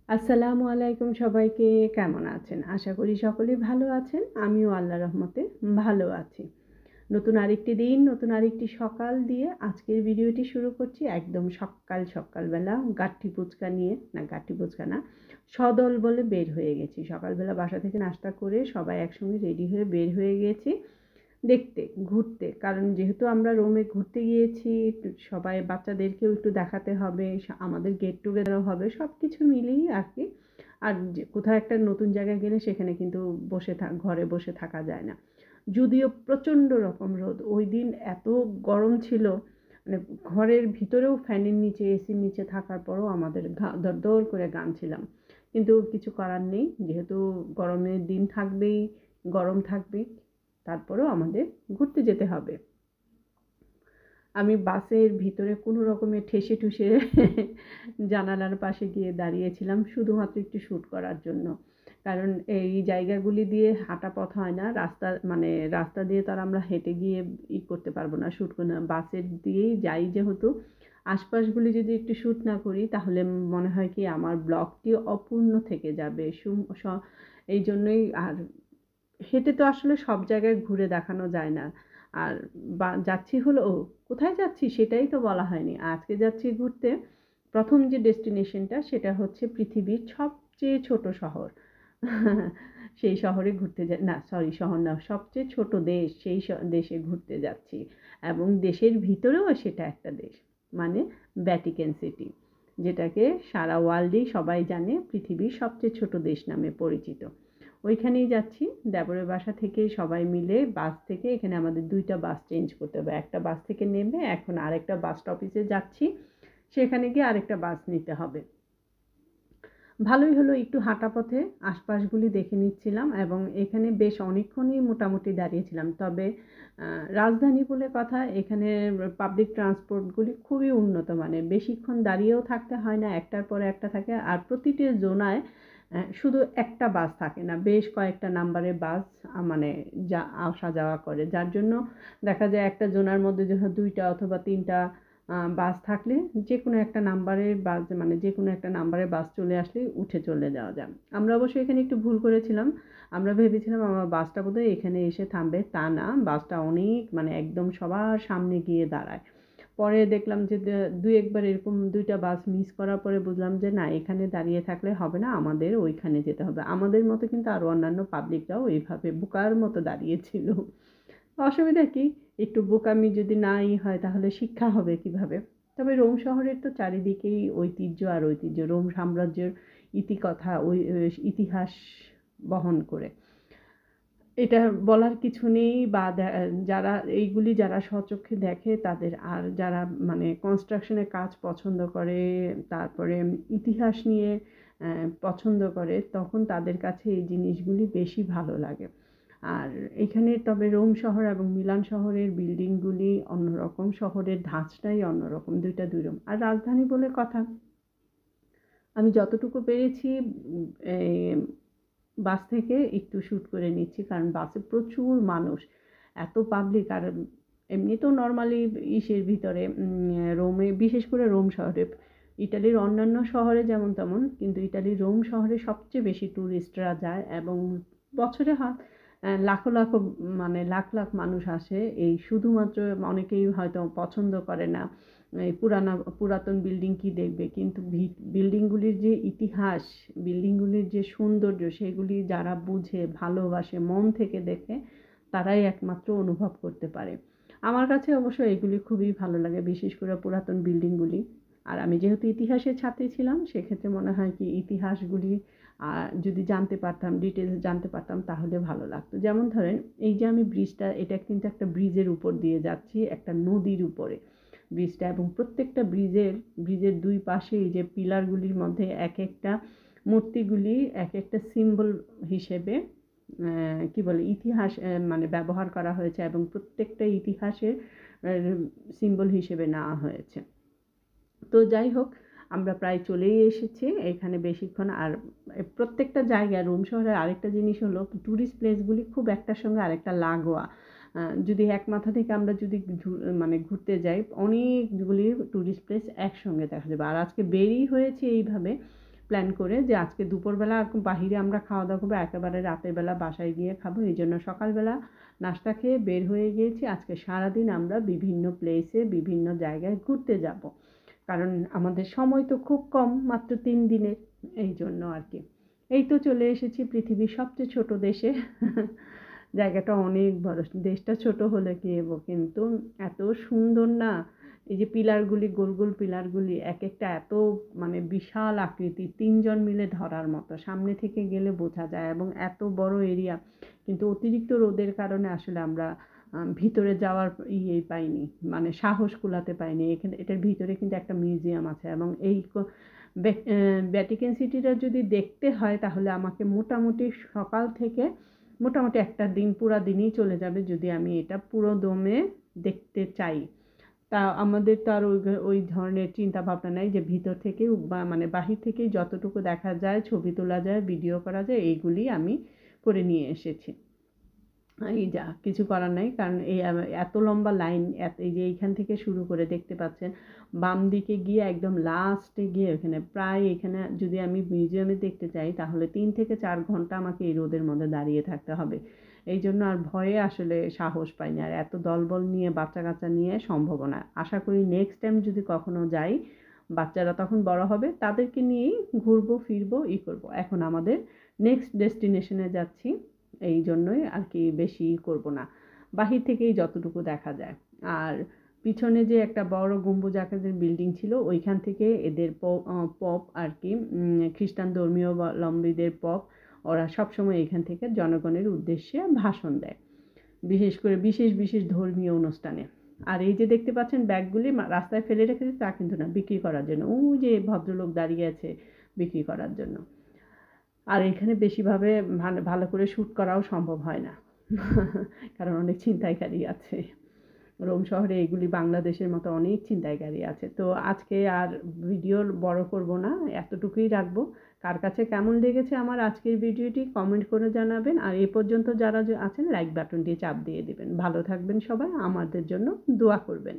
আসসালামু আলাইকুম সবাইকে। কেমন আছেন? আশা করি সকলেই ভালো আছেন। আমিও আল্লাহর রহমতে ভালো আছি। নতুন আরেকটি দিন, নতুন আরেকটি সকাল দিয়ে আজকের ভিডিওটি শুরু করছি একদম সকালবেলা গাট্টি পুচকা নিয়ে, না গাট্টি পুচকা না, সদল বলে বের হয়ে গেছি। সকালবেলা বাসা থেকে নাস্তা করে সবাই একসঙ্গে রেডি হয়ে বের হয়ে গিয়েছি ঘুরতে। কারণ যেহেতু আমরা রোমে ঘুরতে গিয়েছি, সবাই বাচ্চাদেরকেও একটু দেখাতে হবে, আমাদের গেট টুগেদারও হবে, সব কিছু মিলিয়েই আর কি। আর যে কোথাও একটা নতুন জায়গায় গেলে সেখানে কিন্তু ঘরে বসে থাকা যায় না। যদিও প্রচণ্ড রকম রোদ, ওই দিন এত গরম ছিল, মানে ঘরের ভিতরেও ফ্যানের নিচে এসির নিচে থাকার পরও আমাদের দরদর করে ঘামছিলাম। কিন্তু কিছু করার নেই, যেহেতু গরমের দিন থাকবেই, গরম থাকবেই, তারপরেও আমাদের ঘুরতে যেতে হবে। আমি বাসের ভিতরে কোনো রকমে ঠেসে ঠুসে জানালার পাশে গিয়ে দাঁড়িয়েছিলাম শুধুমাত্র একটু শ্যুট করার জন্য। কারণ এই জায়গাগুলি দিয়ে হাঁটা পথ হয় না, রাস্তা দিয়ে তো আর আমরা হেঁটে গিয়ে করতে পারবো না, শ্যুট করে না। বাসের দিয়েই যাই যেহেতু, আশপাশগুলি যদি একটু শ্যুট না করি তাহলে মনে হয় কি আমার ব্লগটি অপূর্ণ থেকে যাবে। এই জন্যই। আর হেঁটে তো আসলে সব জায়গায় ঘুরে দেখানো যায় না। আর যাচ্ছি হলো, কোথায় যাচ্ছি সেটাই তো বলা হয়নি। আজকে যাচ্ছি ঘুরতে। প্রথম যে ডেস্টিনেশনটা সেটা হচ্ছে পৃথিবীর সবচেয়ে ছোট শহর। সেই শহরে ঘুরতে না, সরি, শহর না, সবচেয়ে ছোট দেশ, সেই দেশে ঘুরতে যাচ্ছি। এবং দেশের ভিতরেও সেটা একটা দেশ, মানে ভ্যাটিকান সিটি, যেটাকে সারা ওয়ার্ল্ডেই সবাই জানে পৃথিবীর সবচেয়ে ছোট দেশ নামে পরিচিত। ওইখানেই যাচ্ছি। দেবরের বাসা থেকে সবাই মিলে বাস থেকে, এখানে আমাদের 2টা বাস চেঞ্জ করতে হবে। একটা বাস থেকে নেমে এখন আরেকটা বাস স্টপেজে যাচ্ছি, সেখানে গিয়ে আরেকটা বাস নিতে হবে। ভালোই হলো, একটু হাঁটা পথে আশপাশগুলি দেখে নিচ্ছিলাম এবং এখানে বেশ অনেকক্ষণই মোটামুটি দাঁড়িয়েছিলাম। তবে রাজধানী বলে কথা, এখানে পাবলিক ট্রান্সপোর্টগুলি খুবই উন্নত মানের, বেশিক্ষণ দাঁড়িয়েও থাকতে হয় না, একটার পর একটা থাকে। আর প্রতিটি জোনায় শুধু একটা বাস থাকে না, বেশ কয়েকটা নাম্বারের বাস মানে আসা যাওয়া করে, যার জন্য দেখা যায় একটা জোনার মধ্যে যখন 2টা অথবা 3টা বাস থাকলে যে কোনো একটা নাম্বারের বাস, মানে যে কোনো একটা নাম্বারের বাস চলে আসলে উঠে চলে যাওয়া যায়। আমরা অবশ্যই এখানে একটু ভুল করেছিলাম। আমরা ভেবেছিলাম আমার বাসটা বোধহয় এখানে এসে থামবে, তা না, বাসটা অনেক মানে একদম সবার সামনে গিয়ে দাঁড়ায়। পরে দেখলাম যে 2-1বার এরকম 2টা বাস মিস করার পরে বুঝলাম যে না, এখানে দাঁড়িয়ে থাকলে হবে না, আমাদের ওইখানে যেতে হবে। আমাদের মতো কিন্তু আরও অন্যান্য পাবলিকরাও এইভাবে বোকার মতো দাঁড়িয়েছিল। অসুবিধা কি, একটু বোকামি যদি নাই হয় তাহলে শিক্ষা হবে কিভাবে। তবে রোম শহরের তো চারিদিকেই ঐতিহ্য আর ঐতিহ্য, রোম সাম্রাজ্যের ইতিকথা, ওই ইতিহাস বহন করে, এটা বলার কিছু নেই। বা যারা স্বচক্ষে দেখে তাদের, আর যারা মানে কনস্ট্রাকশনের কাজ পছন্দ করে, তারপরে ইতিহাস নিয়ে পছন্দ করে, তখন তাদের কাছে এই জিনিসগুলি বেশি ভালো লাগে। আর এখানে তবে রোম শহর এবং মিলান শহরের বিল্ডিংগুলি অন্যরকম, শহরের ধাঁচটাই অন্যরকম, 2টা 2 রকম। আর রাজধানী বলে কথা, আমি যতটুকু পেরেছি বাস থেকে একটু শ্যুট করে নিচ্ছি, কারণ বাসে প্রচুর মানুষ, এত পাবলিক। আর এমনিতেও নর্মালি ইসের ভিতরে রোমে, বিশেষ করে রোম শহরে, ইটালির অন্যান্য শহরে যেমন তেমন, কিন্তু ইটালির রোম শহরে সবচেয়ে বেশি ট্যুরিস্টরা যায় এবং বছরে লাখো লাখো, মানে লাখ লাখ মানুষ আসে। এই শুধুমাত্র, অনেকেই হয়তো পছন্দ করে না এই পুরাতন বিল্ডিং কি দেখবে, কিন্তু বিল্ডিংগুলির যে ইতিহাস, বিল্ডিংগুলির যে সৌন্দর্য, সেগুলি যারা বুঝে, ভালোবাসে, মন থেকে দেখে, তারাই একমাত্র অনুভব করতে পারে। আমার কাছে অবশ্য এগুলি খুবই ভালো লাগে, বিশেষ করে পুরাতন বিল্ডিংগুলি। আর আমি যেহেতু ইতিহাসের ছাত্রী ছিলাম, সেক্ষেত্রে মনে হয় কি ইতিহাসগুলি যদি জানতে পারতাম, ডিটেলস জানতে পারতাম, তাহলে ভালো লাগতো। যেমন ধরেন, এই যে আমি ব্রিজটা, এটা কিন্তু একটা ব্রিজের উপর দিয়ে যাচ্ছি, একটা নদীর উপরে ব্রিজটা, এবং প্রত্যেকটা ব্রিজের 2 পাশে এই যে পিলারগুলির মধ্যে এক একটা মূর্তিগুলি এক একটা সিম্বল হিসেবে কি বলে, ইতিহাস মানে ব্যবহার করা হয়েছে, এবং প্রত্যেকটা ইতিহাসের সিম্বল হিসেবে নেওয়া হয়েছে। তো যাই হোক, আমরা প্রায় চলেই এসেছি এখানে বেশিক্ষণ। আর প্রত্যেকটা জায়গায়, রোম শহরের আরেকটা জিনিস হলো, ট্যুরিস্ট প্লেসগুলি খুব একটার সঙ্গে আরেকটা লাগোয়া। যদি এক মাথা থেকে আমরা যদি মানে ঘুরতে যাই, অনেকগুলি ট্যুরিস্ট প্লেস একসঙ্গে দেখা যাবে। আর আজকে বেরই হয়েছে এইভাবে, প্ল্যান করে যে আজকে দুপুরবেলা বাহিরে আমরা খাওয়া দাওয়া করবো, একেবারে রাতের বেলা বাসায় গিয়ে খাবো। এই জন্য সকালবেলা নাস্তা খেয়ে বের হয়ে গিয়েছি। আজকে সারাদিন আমরা বিভিন্ন প্লেসে বিভিন্ন জায়গায় ঘুরতে যাব, কারণ আমাদের সময় তো খুব কম, মাত্র 3 দিনের। এই জন্য আর কি। এই তো চলে এসেছি পৃথিবীর সবচেয়ে ছোট দেশে। জায়গাটা অনেক বড়, দেশটা ছোট হলে কি হবো, কিন্তু এত সুন্দর না। এই যে পিলারগুলি, গোল গোল পিলারগুলি এক একটা এত মানে বিশাল আকৃতি, 3 জন মিলে ধরার মতো, সামনে থেকে গেলে বোঝা যায়, এবং এত বড় এরিয়া। কিন্তু অতিরিক্ত রোদের কারণে আসলে আমরা ভিতরে যাওয়ার পাইনি, মানে সাহস কুলাতে পাইনি। এখানে এটার ভিতরে কিন্তু একটা মিউজিয়াম আছে, এবং এই ভ্যাটিকান সিটিটা যদি দেখতে হয় তাহলে আমাকে মোটামুটি সকাল থেকে মোটামুটি একটা দিন, পুরা দিনই চলে যাবে যদি আমি এটা পুরো দমে দেখতে চাই। তা আমাদের তো আর ওই ধরনের চিন্তা ভাবনা নাই যে ভিতর থেকে মানে বাহির থেকেই যতটুকু দেখা যায়, ছবি তোলা যায়, ভিডিও করা যায়, এইগুলি আমি করে নিয়ে এসেছি। এই যা, কিছু করার নাই, কারণ এই এত লম্বা লাইন, এই যে এইখান থেকে শুরু করে দেখতে পাচ্ছেন, বাম দিকে গিয়ে একদম লাস্টে গিয়ে এখানে প্রায়, এখানে যদি আমি মিউজিয়ামে দেখতে চাই তাহলে 3 থেকে 4 ঘন্টা আমাকে এই রোদের মধ্যে দাঁড়িয়ে থাকতে হবে। এই জন্য আর ভয়ে আসলে সাহস পাইনি, আর এত দলবল নিয়ে, বাচ্চা কাচ্চা নিয়ে সম্ভব না। আশা করি নেক্সট টাইম যদি কখনো যাই, বাচ্চারা তখন বড় হবে, তাদেরকে নিয়েই ঘুরবো ফিরবো করবো। এখন আমাদের নেক্সট ডেস্টিনেশনে যাচ্ছি, এই জন্যই আর কি বেশি করব না, বাহির থেকেই যতটুকু দেখা যায়। আর পিছনে যে একটা বড় গম্বুজ আকারের বিল্ডিং ছিল, ওইখান থেকে এদের পপ আর কি, খ্রিস্টান ধর্মীয়লম্বীদের পপ, ওরা সবসময় এখান থেকে জনগণের উদ্দেশ্যে ভাষণ দেয়, বিশেষ করে বিশেষ বিশেষ ধর্মীয় অনুষ্ঠানে। আর এই যে দেখতে পাচ্ছেন ব্যাগগুলি রাস্তায় ফেলে রেখেছে, তা কিন্তু না, বিক্রি করার জন্য। ওই যে ভদ্রলোক দাঁড়িয়ে আছে বিক্রি করার জন্য। আর এখানে বেশিভাবে ভালো করে শ্যুট করাও সম্ভব হয় না, কারণ অনেক ছিনতাইকারী আছে। রোম শহরে এগুলি বাংলাদেশের মতো অনেক ছিনতাইকারী আছে। তো আজকে আর ভিডিও বড় করব না, এতটুকুই রাখবো। কার কাছে কেমন লেগেছে আমার আজকের ভিডিওটি কমেন্ট করে জানাবেন, আর এই পর্যন্ত যারা আছেন লাইক বাটনটি চাপ দিয়ে দিবেন। ভালো থাকবেন সবাই, আমাদের জন্য দোয়া করবেন।